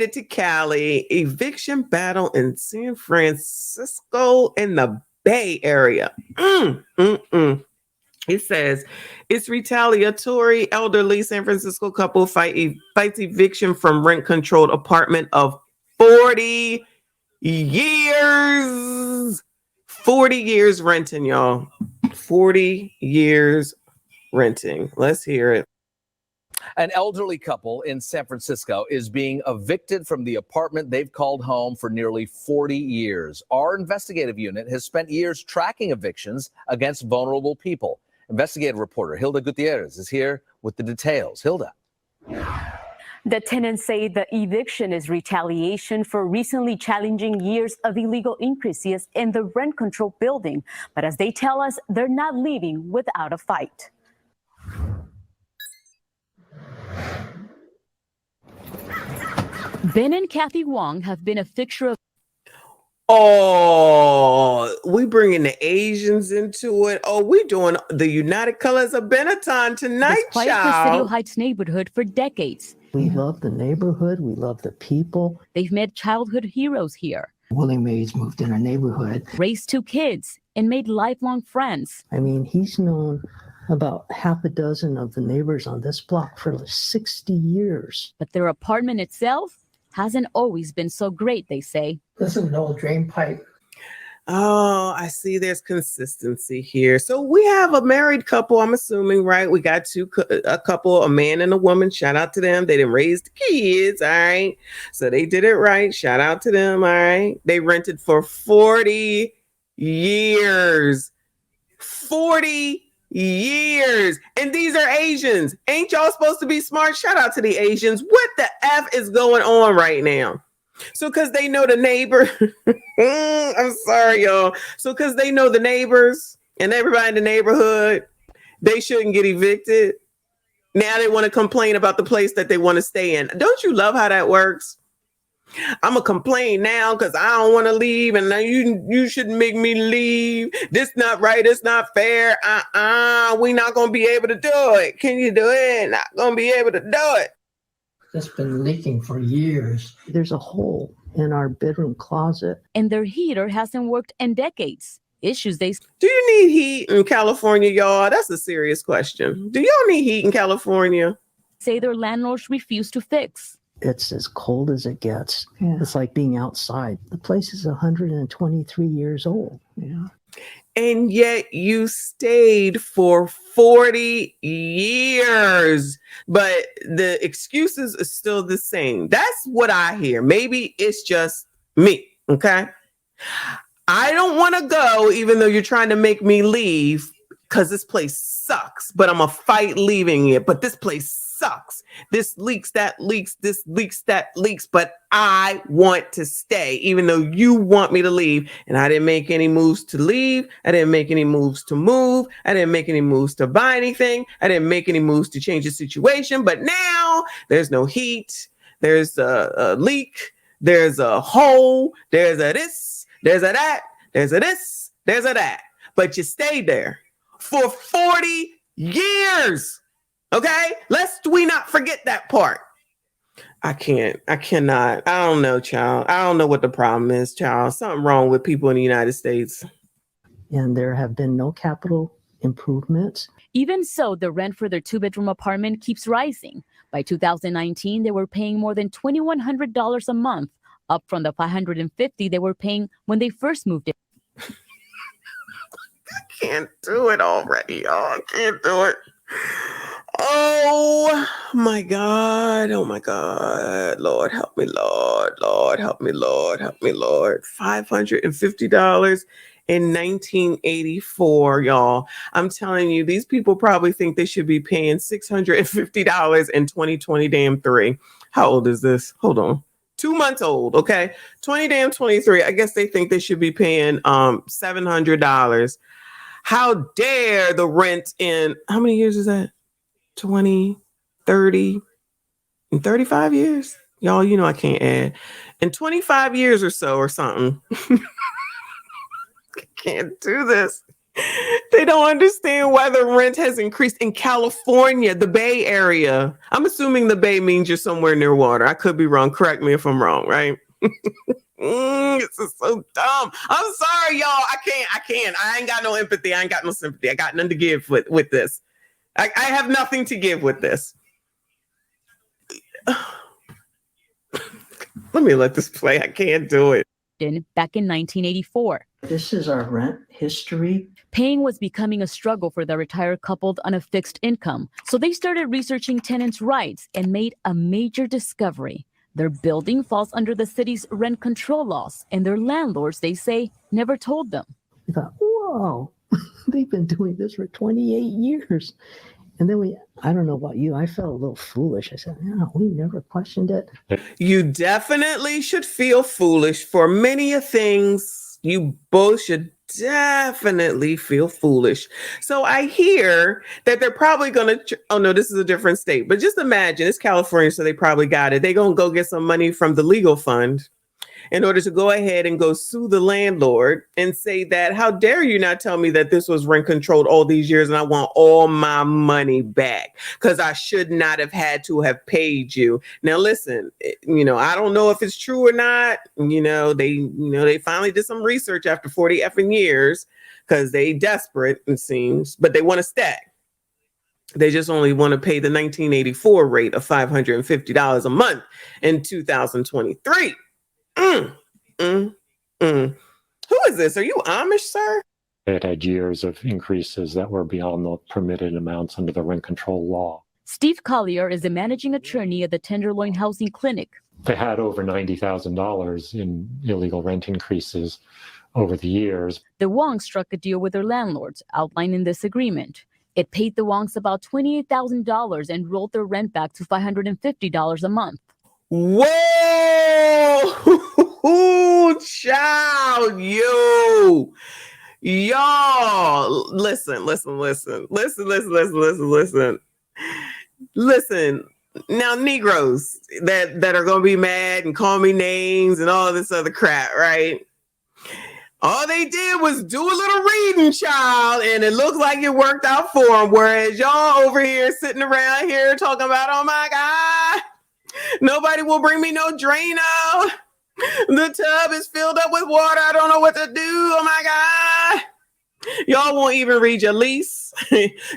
it to Cali. Eviction battle in San Francisco in the Bay Area. It says it's retaliatory. Elderly San Francisco couple fights eviction from rent-controlled apartment of 40 years. 40 years renting, y'all. 40 years renting. Let's hear it. An elderly couple in San Francisco is being evicted from the apartment they've called home for nearly 40 years. Our investigative unit has spent years tracking evictions against vulnerable people. Investigative reporter Hilda Gutierrez is here with the details. Hilda. The tenants say the eviction is retaliation for recently challenging years of illegal increases in the rent control building. But as they tell us, they're not leaving without a fight. Ben and Kathy Wong have been a fixture of. Oh, we bringing the Asians into it. Oh, we doing the United Colors of Benetton tonight, this quiet Presidio Heights neighborhood for decades. We love the neighborhood. We love the people. They've met childhood heroes here. Willie Mays moved in our neighborhood. Raised 2 kids and made lifelong friends. I mean, he's known about half a dozen of the neighbors on this block for 60 years. But their apartment itself hasn't always been so great, they say. This is an old drain pipe. Oh, I see there's consistency here. So we have a married couple, I'm assuming, right? We got a couple, a man and a woman. Shout out to them. They didn't raise the kids, all right? So they did it right. Shout out to them, all right? They rented for 40 years. 40 years. And these are Asians. Ain't y'all supposed to be smart? Shout out to the Asians. What the F is going on right now? So because they know the neighbor, I'm sorry, y'all. So because they know the neighbors and everybody in the neighborhood, they shouldn't get evicted. Now they want to complain about the place that they want to stay in. Don't you love how that works? I'm gonna complain now because I don't want to leave, and now you shouldn't make me leave. This not right. It's not fair. We not gonna be able to do it. Can you do it? Not gonna be able to do it. It's been leaking for years. There's a hole in our bedroom closet. And their heater hasn't worked in decades. Issues they... Do you need heat in California, y'all? That's a serious question. Do y'all need heat in California? Say their landlords refuse to fix. It's as cold as it gets. Yeah. It's like being outside. The place is 123 years old. Yeah. And yet you stayed for 40 years, but the excuses are still the same. That's what I hear. Maybe it's just me, okay? I don't want to go, even though you're trying to make me leave, because this place sucks, but I'm going to fight leaving it. But this place sucks. This leaks, that leaks, this leaks, that leaks, but I want to stay, even though you want me to leave. And I didn't make any moves to leave. I didn't make any moves to move. I didn't make any moves to buy anything. I didn't make any moves to change the situation. But now there's no heat. There's a leak. There's a hole. There's a this. There's a that. There's a this. There's a that. But you stayed there for 40 years. Okay, lest we not forget that part. I cannot. I don't know, child. I don't know what the problem is, child. Something wrong with people in the United States. And there have been no capital improvements. Even so, the rent for their 2-bedroom apartment keeps rising. By 2019, they were paying more than $2,100 a month, up from the $550 they were paying when they first moved in. I can't do it already, y'all. I can't do it. Oh my God. Oh my God. Lord, help me, Lord. Lord, help me, Lord. Help me, Lord. $550 in 1984, y'all. I'm telling you, these people probably think they should be paying $650 in 2023. How old is this? Hold on. 2 months old. Okay. 23. I guess they think they should be paying $700. How dare the rent in, how many years is that? 20, 30, and 35 years? Y'all, you know I can't add. In 25 years or so or something. I can't do this. They don't understand why the rent has increased in California, the Bay Area. I'm assuming the Bay means you're somewhere near water. I could be wrong. Correct me if I'm wrong, right? This is so dumb. I'm sorry, y'all. I can't. I ain't got no empathy. I ain't got no sympathy. I got nothing to give with this. I have nothing to give with this. Let me let this play. I can't do it. Back in 1984. This is our rent history. Paying was becoming a struggle for the retired couple on a fixed income. So they started researching tenants' rights and made a major discovery. Their building falls under the city's rent control laws, and their landlords, they say, never told them. We thought, whoa, they've been doing this for 28 years. And then I don't know about you, I felt a little foolish. I said, no, we never questioned it. You definitely should feel foolish for many things. You both should definitely feel foolish. So I hear that they're probably going to, oh no, this is a different state, but just imagine it's California. So they probably got it. They're going to go get some money from the legal fund in order to go ahead and go sue the landlord and say that, how dare you not tell me that this was rent controlled all these years and I want all my money back because I should not have had to have paid you. Now, listen, I don't know if it's true or not. They finally did some research after 40 effing years because they desperate, it seems, but they want to stack. They just only want to pay the 1984 rate of $550 a month in 2023. Who is this? Are you Amish, sir? It had years of increases that were beyond the permitted amounts under the rent control law. Steve Collier is the managing attorney at the Tenderloin Housing Clinic. They had over $90,000 in illegal rent increases over the years. The WONG struck a deal with their landlords, outlined in this agreement. It paid the WONGs about $28,000 and rolled their rent back to $550 a month. Whoa, child, y'all, listen. Now, Negroes that are gonna be mad and call me names and all this other crap, right? All they did was do a little reading, child, and it looks like it worked out for them. Whereas y'all over here sitting around here talking about, oh my God, nobody will bring me no Drano. The tub is filled up with water. I don't know what to do. Oh my God. Y'all won't even read your lease.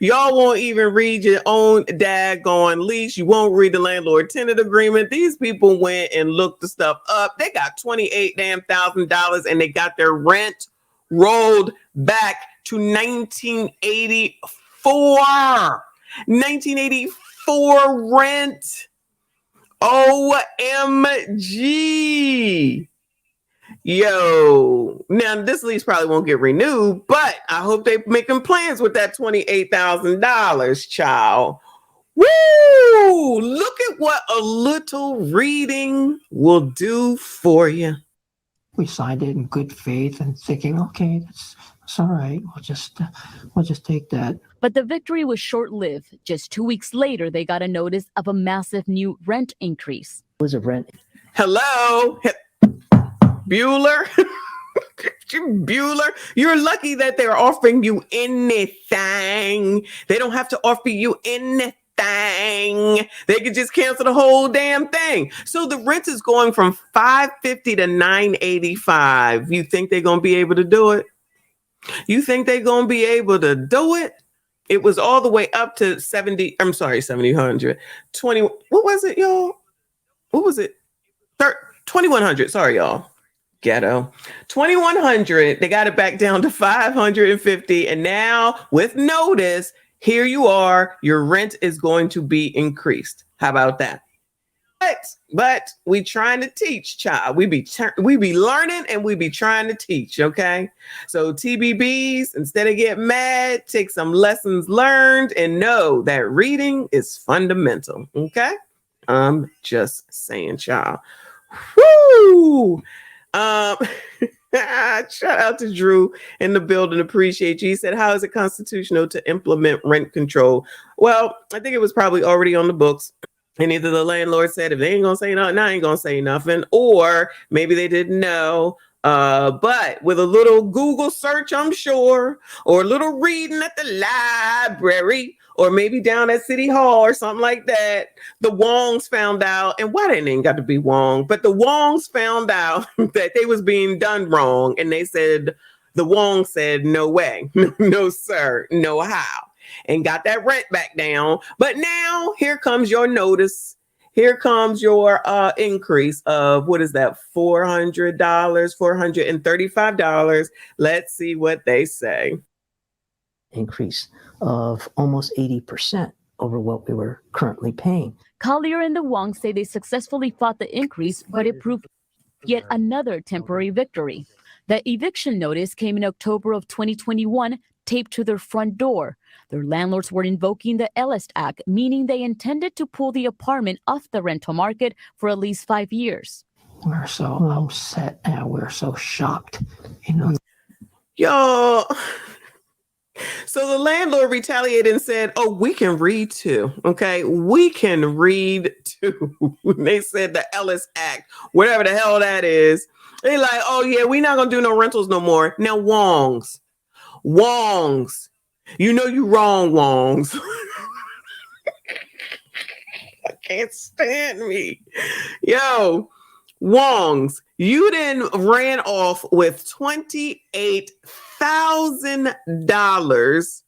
Y'all won't even read your own daggone lease. You won't read the landlord tenant agreement. These people went and looked the stuff up. They got $28,000 and they got their rent rolled back to 1984. 1984 rent. OMG. Yo, now this lease probably won't get renewed, but I hope they're making plans with that $28,000, child. Woo! Look at what a little reading will do for you. We signed it in good faith and thinking, okay, that's all right. We'll just take that. But the victory was short-lived. Just 2 weeks later, they got a notice of a massive new rent increase. It was a rent. Hello? Bueller? Bueller, you're lucky that they're offering you anything. They don't have to offer you anything. They could just cancel the whole damn thing. So the rent is going from $550 to $985. You think they're going to be able to do it? You think they're going to be able to do it? It was all the way up to 7,100. 20. What was it, y'all? What was it? 2,100. Sorry, y'all. Ghetto. 2,100. They got it back down to 550. And now with notice, here you are. Your rent is going to be increased. How about that? But we trying to teach, child. We be learning and we be trying to teach. Okay. So TBBs, instead of getting mad, take some lessons learned and know that reading is fundamental. Okay. I'm just saying, child. Woo! Shout out to Drew in the building. Appreciate you. He said, how is it constitutional to implement rent control? Well, I think it was probably already on the books. And either the landlord said, if they ain't gonna say nothing, I ain't gonna say nothing. Or maybe they didn't know. But with a little Google search, I'm sure, or a little reading at the library, or maybe down at City Hall or something like that, the Wongs found out, and why they ain't got to be Wong, but the Wongs found out that they was being done wrong, and they said, the Wong said, no way, no sir, no how, and got that rent back down. But now here comes your notice. Here comes your increase of, what is that, $400, $435. Let's see what they say. Increase of almost 80% over what we were currently paying. Collier and the Wong say they successfully fought the increase, but it proved yet another temporary victory. The eviction notice came in October of 2021, taped to their front door. Their landlords were invoking the Ellis Act, meaning they intended to pull the apartment off the rental market for at least 5 years. We're so upset and we're so shocked. Yo. So the landlord retaliated and said, oh, we can read too. Okay, we can read too. They said the Ellis Act, whatever the hell that is. They're like, oh yeah, we're not gonna do no rentals no more. Now Wongs, you know you wrong, Wongs. I can't stand me. Yo, Wongs, you then ran off with $28,000.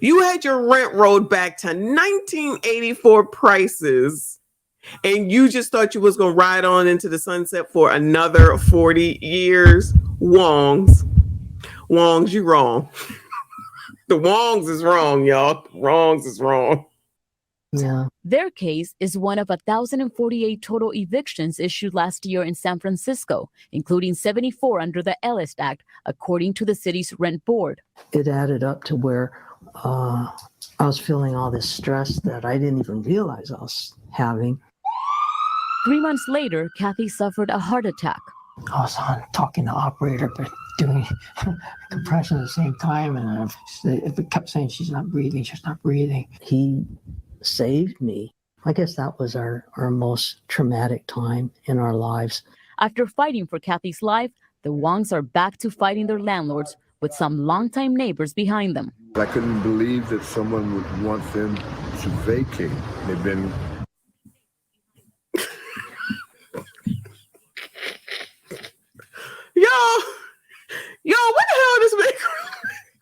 You had your rent rolled back to 1984 prices. And you just thought you was going to ride on into the sunset for another 40 years. Wongs, you wrong. The Wongs is wrong, y'all. Wrongs is wrong. Yeah. Their case is one of 1,048 total evictions issued last year in San Francisco, including 74 under the Ellis Act, according to the city's rent board. It added up to where I was feeling all this stress that I didn't even realize I was having. 3 months later, Kathy suffered a heart attack. I was on talking to the operator, but doing compression at the same time. And if it kept saying she's not breathing. He saved me. I guess that was our most traumatic time in our lives. After fighting for Kathy's life, the Wongs are back to fighting their landlords with some longtime neighbors behind them. I couldn't believe that someone would want them to vacate. They've been... Yo, what the hell is this man?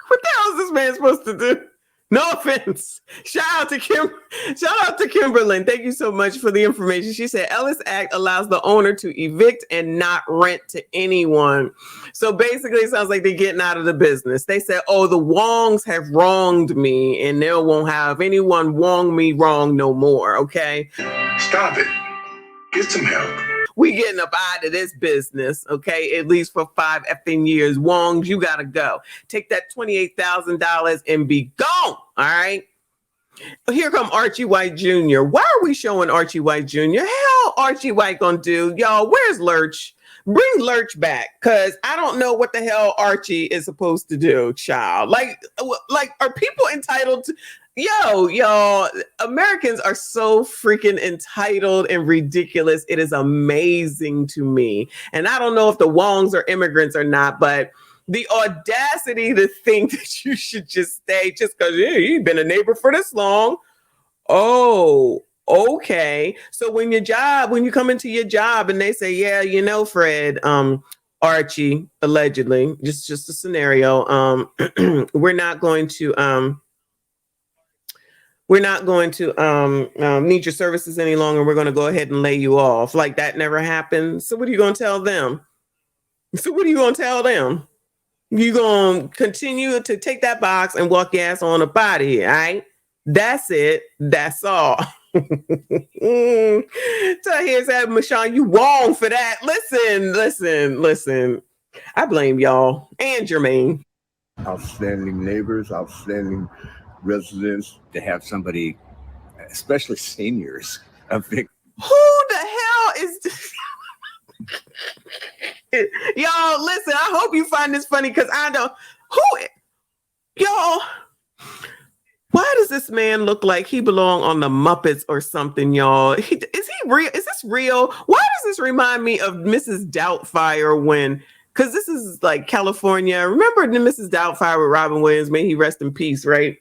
What the hell is this man supposed to do? No offense. Shout out to Kimberlyn. Thank you so much for the information. She said Ellis Act allows the owner to evict and not rent to anyone. So basically it sounds like they're getting out of the business. They said, oh, the Wongs have wronged me and they won't have anyone wrong me wrong no more. Okay. Stop it. Get some help. We getting up out of this business, okay? At least for 5 effing years. Wongs, you gotta go. Take that $28,000 and be gone, all right? Here come Archie White Jr. Why are we showing Archie White Jr.? Hell, Archie White gonna do? Y'all, where's Lurch? Bring Lurch back, because I don't know what the hell Archie is supposed to do, child. Like, are people entitled to... Y'all, Americans are so freaking entitled and ridiculous. It is amazing to me. And I don't know if the Wongs are immigrants or not, but the audacity to think that you should just stay just because you've been a neighbor for this long. Oh, okay. So when you come into your job and they say, yeah, you know, Fred, Archie, allegedly, just a scenario, we're not going to need your services any longer. We're going to go ahead and lay you off. Like that never happened. So what are you going to tell them? You're going to continue to take that box and walk your ass on up out of here, all right? That's it. That's all. So here's that, Michon, you wrong for that. Listen. I blame y'all and Jermaine. Outstanding neighbors, outstanding residents. To have somebody, especially seniors, Who the hell is this? Y'all, listen, I hope you find this funny because I don't. Y'all, why does this man look like he belong on the Muppets or something, y'all? Is he real? Is this real? Why does this remind me of Mrs. Doubtfire when because this is like California. Remember the Mrs. Doubtfire with Robin Williams? May he rest in peace, right?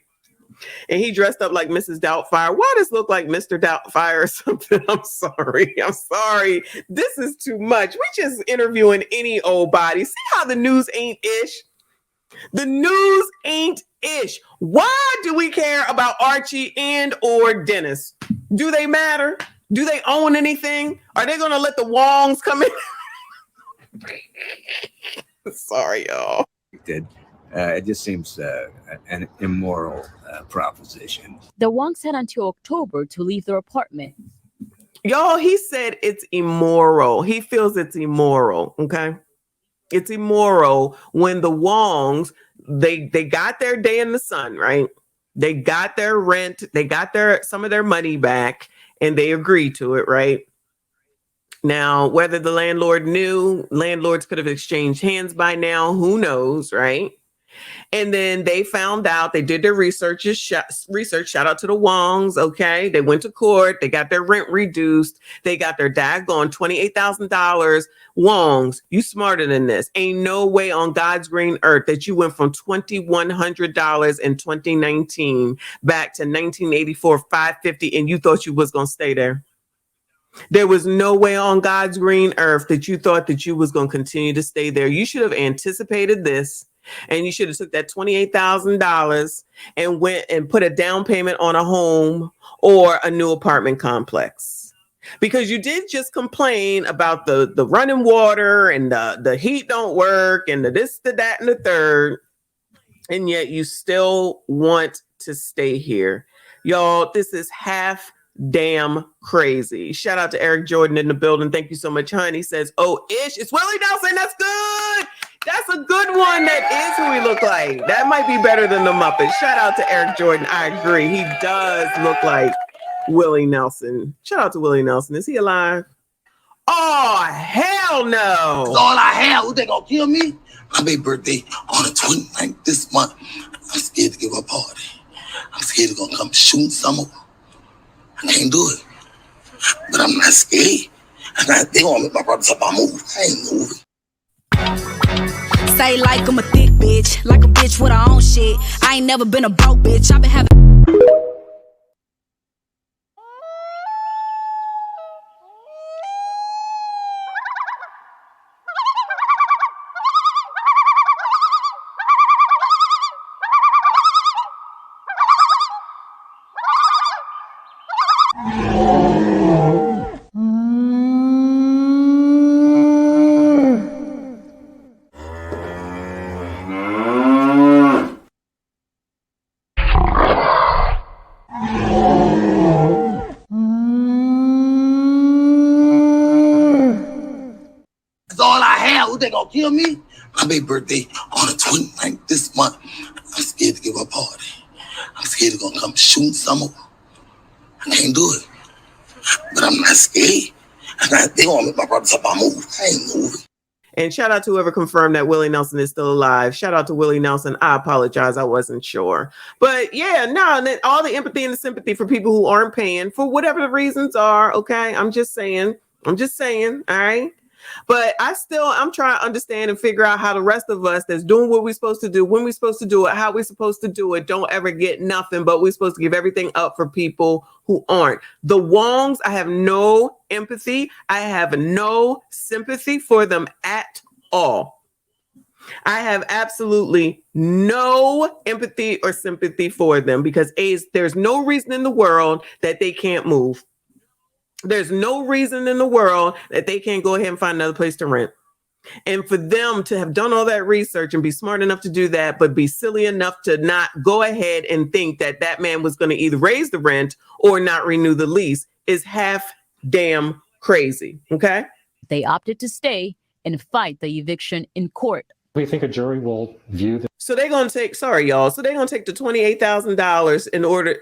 And he dressed up like Mrs. Doubtfire. Why does look like Mr. Doubtfire or something? I'm sorry. This is too much. We just interviewing any old body. See how the news ain't ish? The news ain't ish. Why do we care about Archie and or Dennis? Do they matter? Do they own anything? Are they going to let the Wongs come in? Sorry, y'all. It just seems an immoral proposition. The Wongs had until October to leave their apartment. Y'all, he said it's immoral. He feels it's immoral, okay? It's immoral when the Wongs, they got their day in the sun, right? They got their rent, they got some of their money back, and they agreed to it, right? Now, whether the landlord knew, landlords could have exchanged hands by now, who knows, right? And then they found out, they did their research, shout out to the Wongs, okay? They went to court, they got their rent reduced, they got their daggone $28,000. Wongs, you smarter than this. Ain't no way on God's green earth that you went from $2,100 in 2019 back to 1984, $550, and you thought you was gonna stay there. There was no way on God's green earth that you thought that you was going to continue to stay there. You should have anticipated this, and you should have took that $28,000 and went and put a down payment on a home or a new apartment complex. Because you did just complain about the running water and the heat don't work and the this, the that, and the third, and yet you still want to stay here. Y'all, this is half damn crazy. Shout out to Eric Jordan in the building. Thank you so much, honey. He says, oh, ish, it's Willie Nelson. That's good. That's a good one. That is who he look like. That might be better than the Muppets. Shout out to Eric Jordan. I agree. He does look like Willie Nelson. Shout out to Willie Nelson. Is he alive? Oh, hell no. That's all I have. They gonna kill me? My baby birthday on the 29th this month. I'm scared to give a party. I'm scared they're gonna come shoot some of them. I can't do it. But I'm not scared. They gonna make my brothers up. I move. I ain't moving. Say like I'm a thick bitch, like a bitch with her own shit. I ain't never been a broke bitch. I've been having. They gonna kill me? My baby birthday on the 29th this month. I'm scared to give a party. I'm scared they're gonna come shoot some of them. I can't do it. But I'm not scared. They gonna make my brothers up. I move. I ain't moving. And shout out to whoever confirmed that Willie Nelson is still alive. Shout out to Willie Nelson. I apologize. I wasn't sure. But yeah, no, all the empathy and the sympathy for people who aren't paying for whatever the reasons are. Okay. I'm just saying. All right. But I'm trying to understand and figure out how the rest of us that's doing what we're supposed to do, when we're supposed to do it, how we're supposed to do it, don't ever get nothing, but we're supposed to give everything up for people who aren't. The Wongs, I have no empathy. I have no sympathy for them at all. I have absolutely no empathy or sympathy for them because there's no reason in the world that they can't move. There's no reason in the world that they can't go ahead and find another place to rent. And for them to have done all that research and be smart enough to do that, but be silly enough to not go ahead and think that that man was going to either raise the rent or not renew the lease is half damn crazy. Okay. They opted to stay and fight the eviction in court. We think a jury will view this. So they're going to take, sorry, y'all. So they're going to take the $28,000 in order.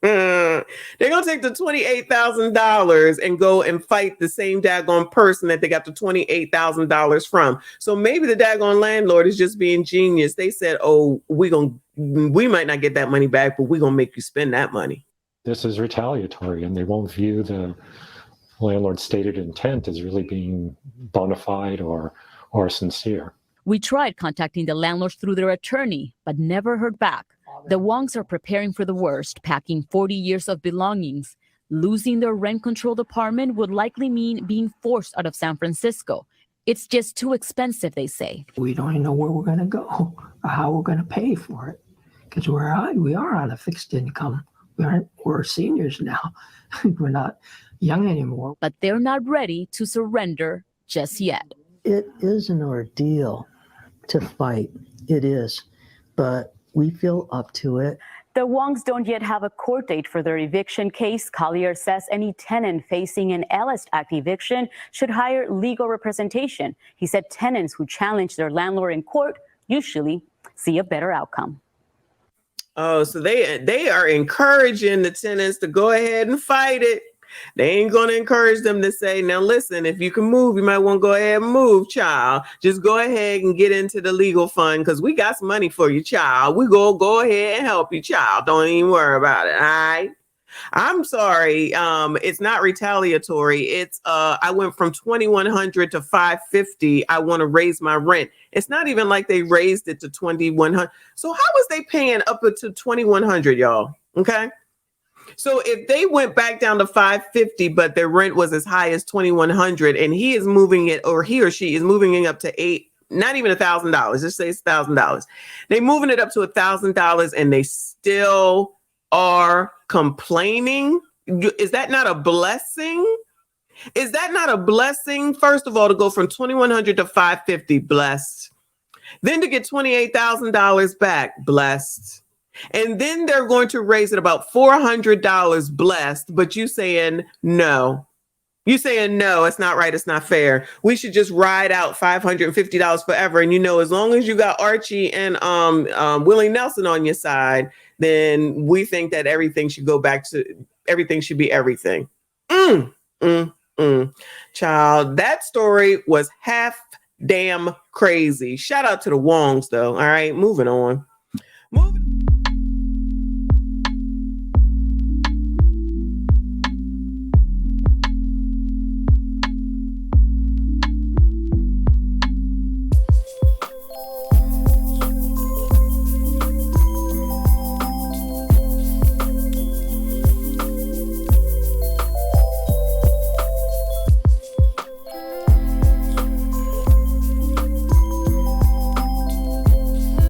They're going to take the $28,000 and go and fight the same daggone person that they got the $28,000 from. So maybe the daggone landlord is just being genius. They said, oh, we might not get that money back, but we're going to make you spend that money. This is retaliatory, and they won't view the landlord's stated intent as really being bona fide or or sincere. We tried contacting the landlords through their attorney, but never heard back. The Wongs are preparing for the worst, packing 40 years of belongings. Losing their rent-controlled apartment would likely mean being forced out of San Francisco. It's just too expensive, they say. We don't even know where we're going to go or how we're going to pay for it, because we are on a fixed income. We're seniors now. We're not young anymore. But they're not ready to surrender just yet. It is an ordeal to fight. It is. But we feel up to it. The Wongs don't yet have a court date for their eviction case. Collier says any tenant facing an Ellis Act eviction should hire legal representation. He said tenants who challenge their landlord in court usually see a better outcome. Oh, so they are encouraging the tenants to go ahead and fight it. They ain't going to encourage them to say, now listen, if you can move, you might want to go ahead and move, child. Just go ahead and get into the legal fund because we got some money for you, child. We go ahead and help you, child. Don't even worry about it. All right. I'm sorry. It's not retaliatory. It's I went from $2,100 to $550. I want to raise my rent. It's not even like they raised it to $2,100. So how was they paying up to $2,100, y'all? Okay. So if they went back down to $550, but their rent was as high as $2,100, and he is moving it, or he or she is moving it up to not even $1,000. Just say it's $1,000. They're moving it up to $1,000, and they still are complaining. Is that not a blessing? Is that not a blessing? First of all, to go from $2,100 to $550, blessed. Then to get $28,000 back, blessed. And then they're going to raise it about $400, blessed. But you saying no. You saying no, it's not right. It's not fair. We should just ride out $550 forever. And as long as you got Archie and Willie Nelson on your side, then we think that everything should go back to everything should be everything. Child, that story was half damn crazy. Shout out to the Wongs, though. All right, moving on.